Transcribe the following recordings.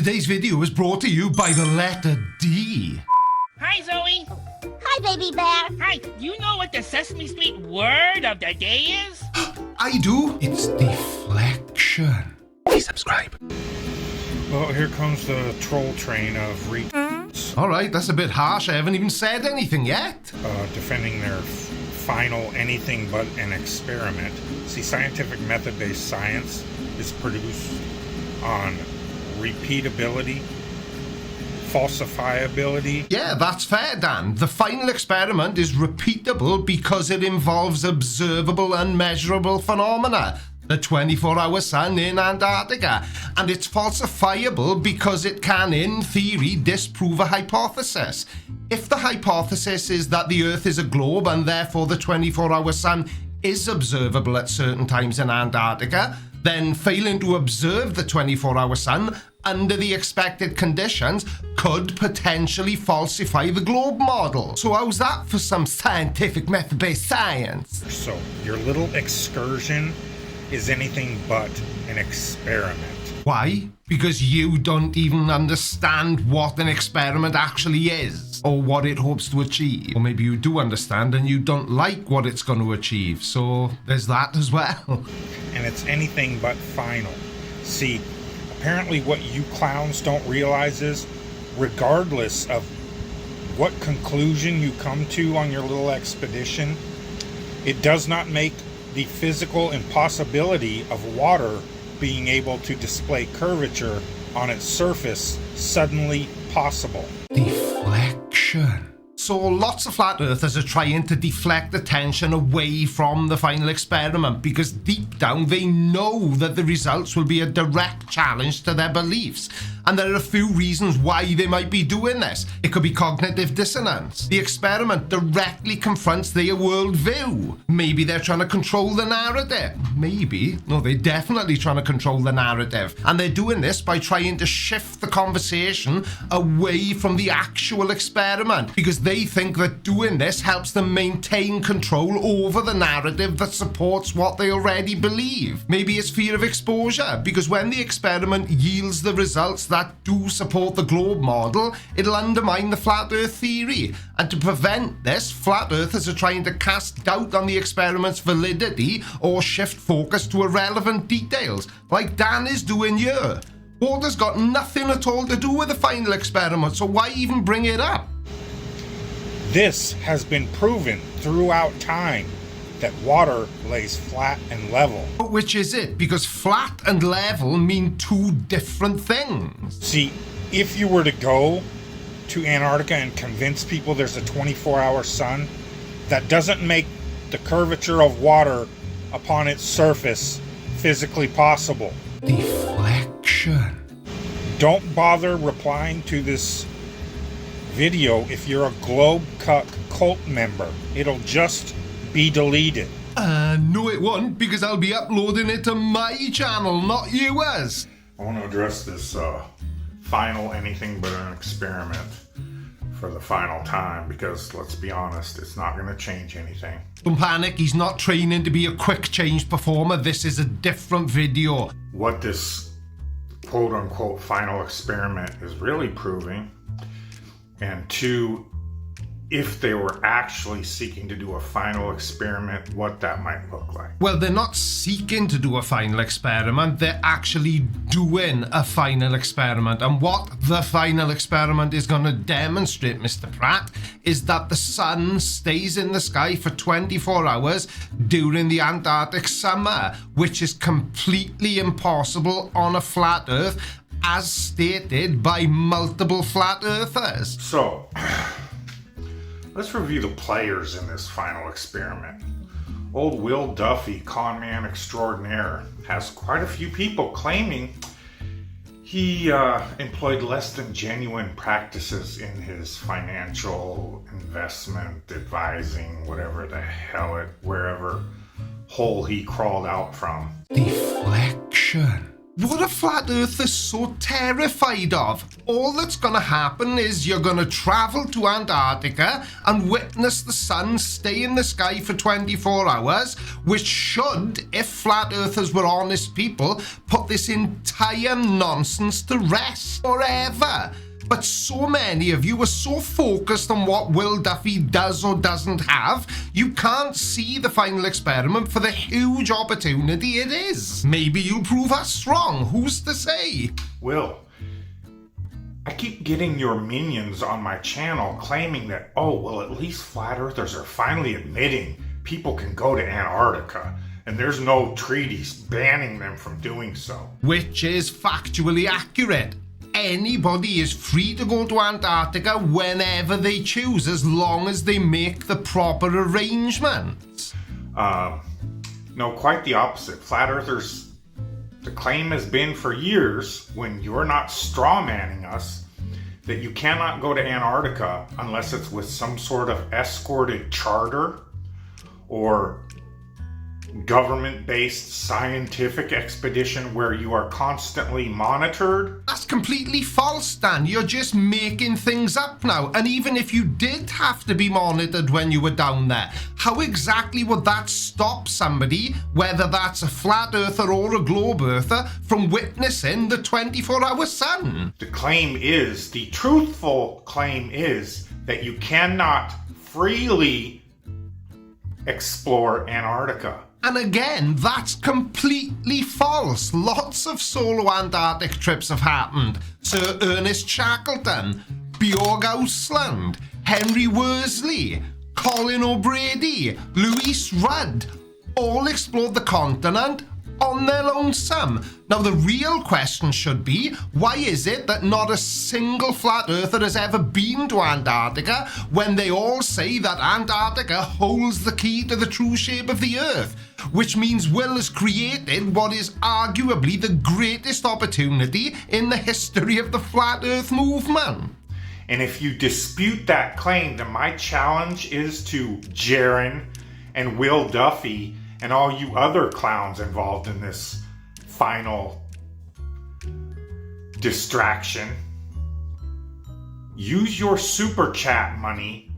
Today's video is brought to you by the letter D. Hi, Zoe. Hi, baby bear. Hi, do you know what the Sesame Street word of the day is? I do. It's deflection. Please subscribe. Well, here comes the troll train of retards, All right, that's a bit harsh. I haven't even said anything yet. defending their final anything but an experiment. See, scientific method-based science is produced on repeatability, falsifiability. Yeah, that's fair, Dan. The final experiment is repeatable because it involves observable and measurable phenomena. The 24-hour sun in Antarctica. And it's falsifiable because it can, in theory, disprove a hypothesis. If the hypothesis is that the Earth is a globe and therefore the 24-hour sun is observable at certain times in Antarctica, then failing to observe the 24-hour sun under the expected conditions could potentially falsify the globe model. So how's that for some scientific method-based science? So, your little excursion is anything but an experiment. Why? Because you don't even understand what an experiment actually is, or what it hopes to achieve. Or maybe you do understand and you don't like what it's going to achieve, so there's that as well. And it's anything but final. See, apparently what you clowns don't realize is, regardless of what conclusion you come to on your little expedition, it does not make the physical impossibility of water being able to display curvature on its surface suddenly possible. Deflection. So lots of flat earthers are trying to deflect attention away from the final experiment because deep down they know that the results will be a direct challenge to their beliefs. And there are a few reasons why they might be doing this. It could be cognitive dissonance. The experiment directly confronts their worldview. Maybe they're trying to control the narrative. Maybe. No, they're definitely trying to control the narrative. And they're doing this by trying to shift the conversation away from the actual experiment because they think that doing this helps them maintain control over the narrative that supports what they already believe. Maybe it's fear of exposure because when the experiment yields the results that do support the globe model, it'll undermine the flat earth theory. And to prevent this, flat earthers are trying to cast doubt on the experiment's validity or shift focus to irrelevant details, like Dan is doing here. Water's got nothing at all to do with the final experiment, so why even bring it up? This has been proven throughout time that water lays flat and level. But which is it? Because flat and level mean two different things. See, if you were to go to Antarctica and convince people there's a 24-hour sun, that doesn't make the curvature of water upon its surface physically possible. Deflection. Don't bother replying to this video if you're a globe cuck cult member. It'll just be deleted. No it won't, because I'll be uploading it to my channel, not yours. I want to address this final anything but an experiment for the final time, because let's be honest, it's not going to change anything. Don't panic, he's not training to be a quick change performer. This is a different video. What this quote-unquote final experiment is really proving, and two, if they were actually seeking to do a final experiment, what that might look like. Well, they're not seeking to do a final experiment, they're actually doing a final experiment. And what the final experiment is going to demonstrate, Mr. Pratt, is that the sun stays in the sky for 24 hours during the Antarctic summer, which is completely impossible on a flat Earth, as stated by multiple flat earthers. So, let's review the players in this final experiment. Old Will Duffy, con man extraordinaire, has quite a few people claiming he employed less than genuine practices in his financial investment advising, whatever the hell wherever hole he crawled out from. Deflection. What are flat earthers so terrified of? All that's gonna happen is you're gonna travel to Antarctica and witness the sun stay in the sky for 24 hours, which should, if flat earthers were honest people, put this entire nonsense to rest forever. But so many of you are so focused on what Will Duffy does or doesn't have, you can't see the final experiment for the huge opportunity it is. Maybe you'll prove us wrong, who's to say? Will, I keep getting your minions on my channel claiming that, oh, well, at least flat earthers are finally admitting people can go to Antarctica, and there's no treaties banning them from doing so. Which is factually accurate. Anybody is free to go to Antarctica whenever they choose, as long as they make the proper arrangements. No, quite the opposite. Flat earthers, the claim has been for years, when you're not strawmanning us, that you cannot go to Antarctica unless it's with some sort of escorted charter or government-based scientific expedition where you are constantly monitored. That's completely false, Dan. You're just making things up now. And even if you did have to be monitored when you were down there, how exactly would that stop somebody, whether that's a flat earther or a globe earther, from witnessing the 24-hour sun? The truthful claim is that you cannot freely explore Antarctica. And again, that's completely false. Lots of solo Antarctic trips have happened. Sir Ernest Shackleton, Bjorg Ausland, Henry Worsley, Colin O'Brady, Louis Rudd, all explored the continent on their lonesome. Now the real question should be, why is it that not a single flat earther has ever been to Antarctica when they all say that Antarctica holds the key to the true shape of the earth? Which means Will has created what is arguably the greatest opportunity in the history of the flat earth movement. And if you dispute that claim, then my challenge is to Jaron and Will Duffy and all you other clowns involved in this final distraction. Use your super chat money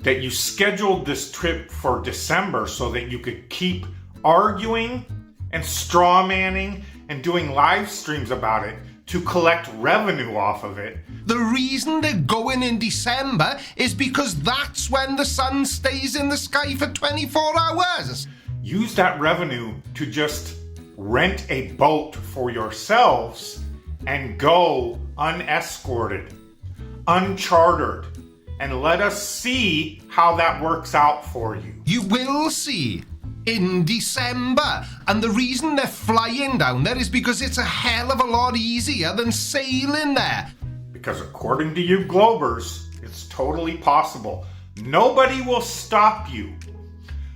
that you scheduled this trip for December so that you could keep arguing and strawmanning and doing live streams about it to collect revenue off of it. The reason they're going in December is because that's when the sun stays in the sky for 24 hours. Use that revenue to just rent a boat for yourselves and go unescorted, unchartered, and let us see how that works out for you. You will see. In December. And the reason they're flying down there is because it's a hell of a lot easier than sailing there. Because according to you Globers, it's totally possible. Nobody will stop you.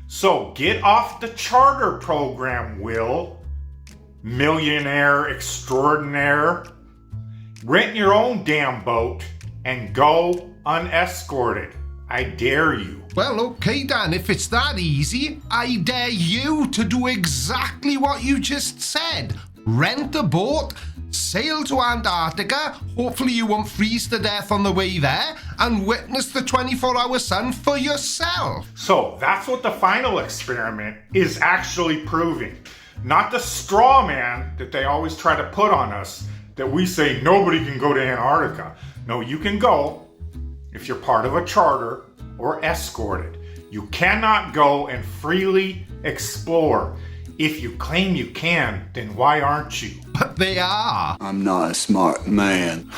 So get off the charter program, Will. Millionaire extraordinaire. Rent your own damn boat and go unescorted. I dare you. Well, okay, Dan, if it's that easy, I dare you to do exactly what you just said. Rent a boat, sail to Antarctica, hopefully you won't freeze to death on the way there, and witness the 24-hour sun for yourself. So that's what the final experiment is actually proving. Not the straw man that they always try to put on us, that we say nobody can go to Antarctica. No, you can go if you're part of a charter or escorted. You cannot go and freely explore. If you claim you can, then why aren't you? But they are. I'm not a smart man.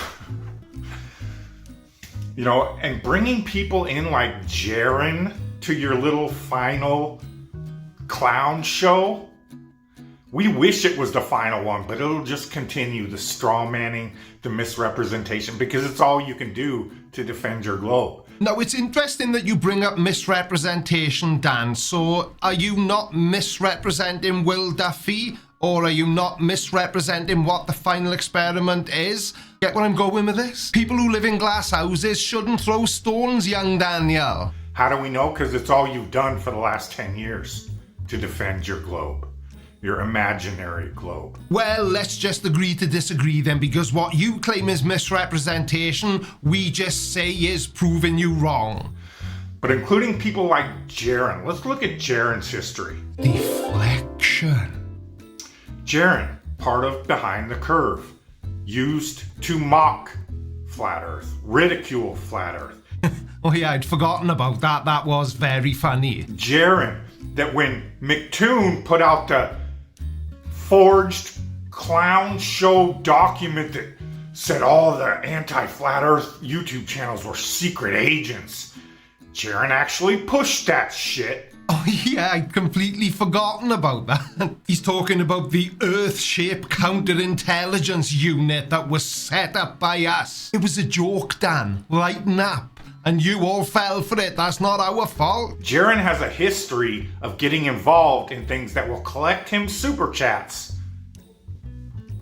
You know, and bringing people in like Jaron to your little final clown show, we wish it was the final one, but it'll just continue the straw manning, the misrepresentation, because it's all you can do to defend your globe. Now, it's interesting that you bring up misrepresentation, Dan. So, are you not misrepresenting Will Duffy? Or are you not misrepresenting what the final experiment is? Get where I'm going with this? People who live in glass houses shouldn't throw stones, young Daniel. How do we know? Because it's all you've done for the last 10 years to defend your globe. your imaginary globe. Well, let's just agree to disagree then, because what you claim is misrepresentation, we just say is proving you wrong. But including people like Jaren, let's look at Jaren's history. Deflection. Jaren, part of Behind the Curve, used to mock Flat Earth, ridicule Flat Earth. Oh yeah, I'd forgotten about that. That was very funny. Jaren, that when McToon put out the forged clown show document that said all the anti-Flat Earth YouTube channels were secret agents, Jaren actually pushed that shit. Oh yeah, I'd completely forgotten about that. He's talking about the Earth-shaped counterintelligence unit that was set up by us. It was a joke, Dan. Lighten up. And you all fell for it. That's not our fault. Jaren has a history of getting involved in things that will collect him super chats,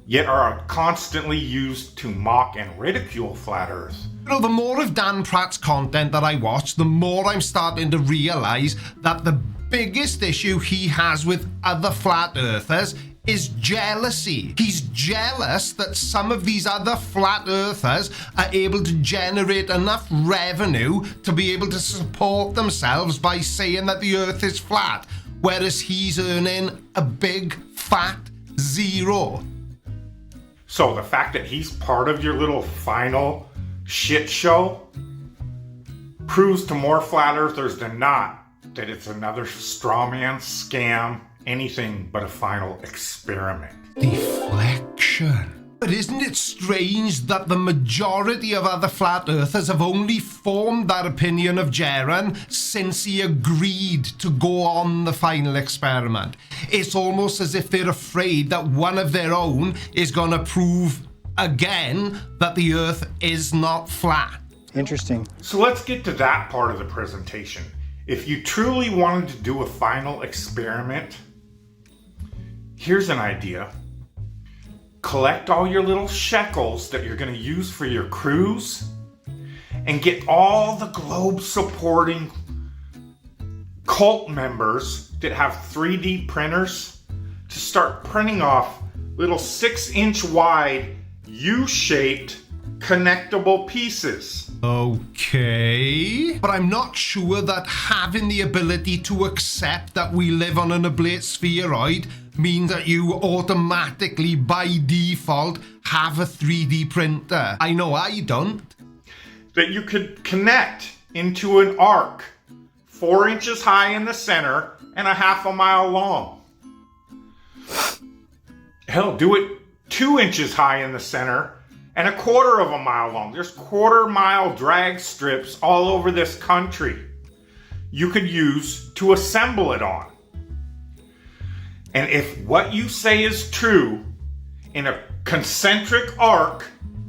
yet are constantly used to mock and ridicule Flat Earth. You know, the more of Dan Pratt's content that I watch, the more I'm starting to realize that the biggest issue he has with other Flat Earthers is jealousy. He's jealous that some of these other Flat Earthers are able to generate enough revenue to be able to support themselves by saying that the Earth is flat, whereas he's earning a big fat zero. So the fact that he's part of your little final shit show proves to more Flat Earthers than not that it's another straw man, scam, anything but a final experiment. Deflection. But isn't it strange that the majority of other Flat Earthers have only formed that opinion of Jaren since he agreed to go on the final experiment? It's almost as if they're afraid that one of their own is going to prove again that the Earth is not flat. Interesting. So let's get to that part of the presentation. If you truly wanted to do a final experiment, here's an idea. Collect all your little shekels that you're going to use for your cruise and get all the globe supporting cult members that have 3D printers to start printing off little 6-inch wide U-shaped connectable pieces. Okay, but I'm not sure that having the ability to accept that we live on an oblate spheroid means that you automatically, by default, have a 3D printer. I know I don't. That you could connect into an arc 4 inches high in the center and a half a mile long. Hell, do it 2 inches high in the center and a quarter of a mile long. There's quarter-mile drag strips all over this country you could use to assemble it on. And if what you say is true, in a concentric arc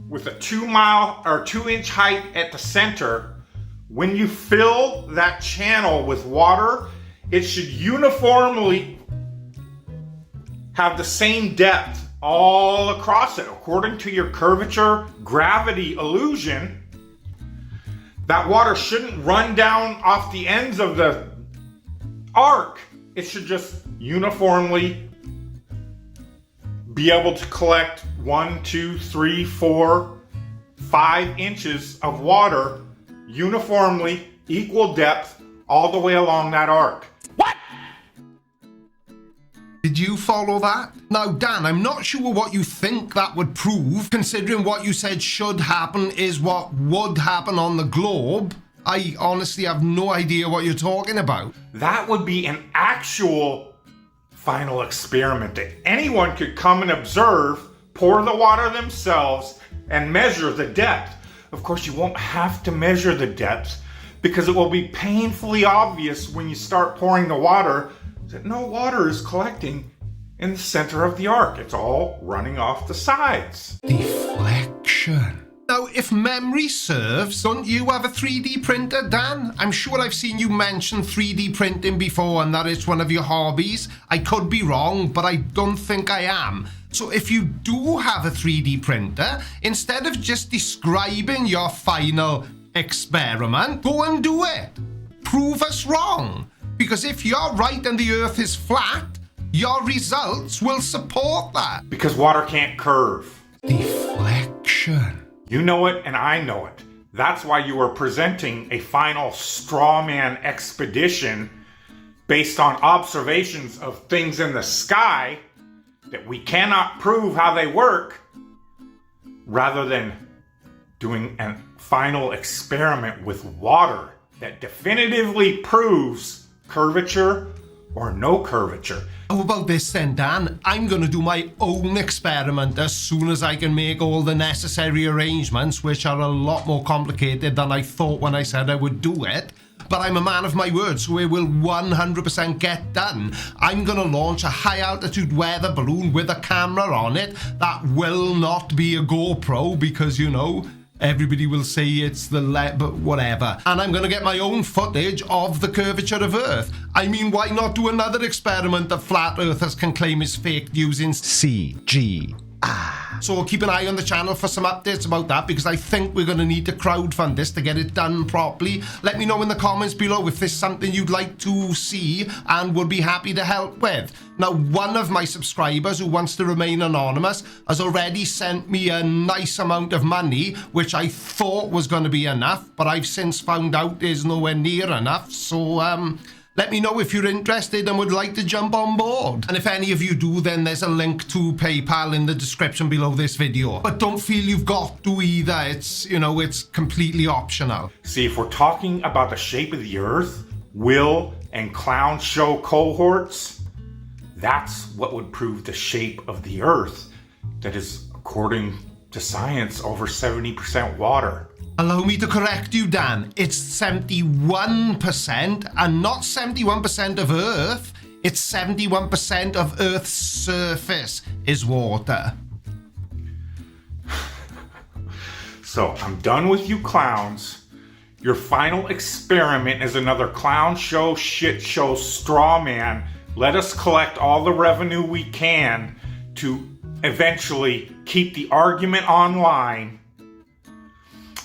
with a 2-mile or 2-inch height at the center, when you fill that channel with water, it should uniformly have the same depth all across it. According to your curvature gravity illusion, that water shouldn't run down off the ends of the arc. It should just uniformly be able to collect 1, 2, 3, 4, 5 inches of water uniformly, equal depth, all the way along that arc. Did you follow that? Now, Dan, I'm not sure what you think that would prove, considering what you said should happen is what would happen on the globe. I honestly have no idea what you're talking about. That would be an actual final experiment that anyone could come and observe, pour the water themselves, and measure the depth. Of course, you won't have to measure the depth because it will be painfully obvious when you start pouring the water that no water is collecting in the center of the arc. It's all running off the sides. Deflection. Now, if memory serves, don't you have a 3D printer, Dan? I'm sure I've seen you mention 3D printing before and that it's one of your hobbies. I could be wrong, but I don't think I am. So if you do have a 3D printer, instead of just describing your final experiment, go and do it. Prove us wrong. Because if you're right and the Earth is flat, Your results will support that. Because water can't curve. Deflection. You know it and I know it. That's why you are presenting a final straw man expedition based on observations of things in the sky that we cannot prove how they work, rather than doing a final experiment with water that definitively proves curvature or no curvature. How about this then, Dan? I'm going to do my own experiment as soon as I can make all the necessary arrangements, which are a lot more complicated than I thought when I said I would do it. But I'm a man of my word, so it will 100% get done. I'm going to launch a high-altitude weather balloon with a camera on it. That will not be a GoPro because, you know, everybody will say it's but whatever. And I'm going to get my own footage of the curvature of Earth. I mean, why not do another experiment that flat earthers can claim is fake using CG? So keep an eye on the channel for some updates about that, because I think we're going to need to crowdfund this to get it done properly. Let me know in the comments below if there's something you'd like to see and would be happy to help with. Now, one of my subscribers who wants to remain anonymous has already sent me a nice amount of money, which I thought was going to be enough, but I've since found out is nowhere near enough. So, let me know if you're interested and would like to jump on board. And if any of you do, then there's a link to PayPal in the description below this video. But don't feel you've got to either. It's, you know, it's completely optional. See, if we're talking about the shape of the Earth, will and clown show cohorts, that's what would prove the shape of the Earth that is, according to science, over 70% water. Allow me to correct you, Dan. It's 71% and not 71% of Earth. It's 71% of Earth's surface is water. So I'm done with you clowns. Your final experiment is another clown show, shit show, straw man. Let us collect all the revenue we can to eventually keep the argument online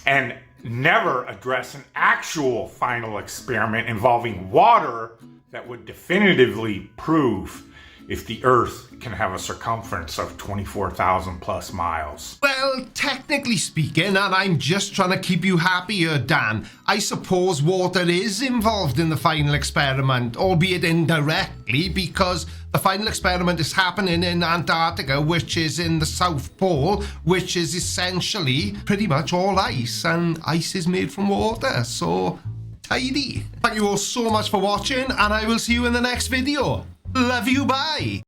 and never address an actual final experiment involving water that would definitively prove if the Earth can have a circumference of 24,000 plus miles. Well, technically speaking, and I'm just trying to keep you happy here, Dan, I suppose water is involved in the final experiment, albeit indirectly, because the final experiment is happening in Antarctica, which is in the South Pole, which is essentially pretty much all ice, and ice is made from water, so tidy. Thank you all so much for watching, and I will see you in the next video. Love you, bye!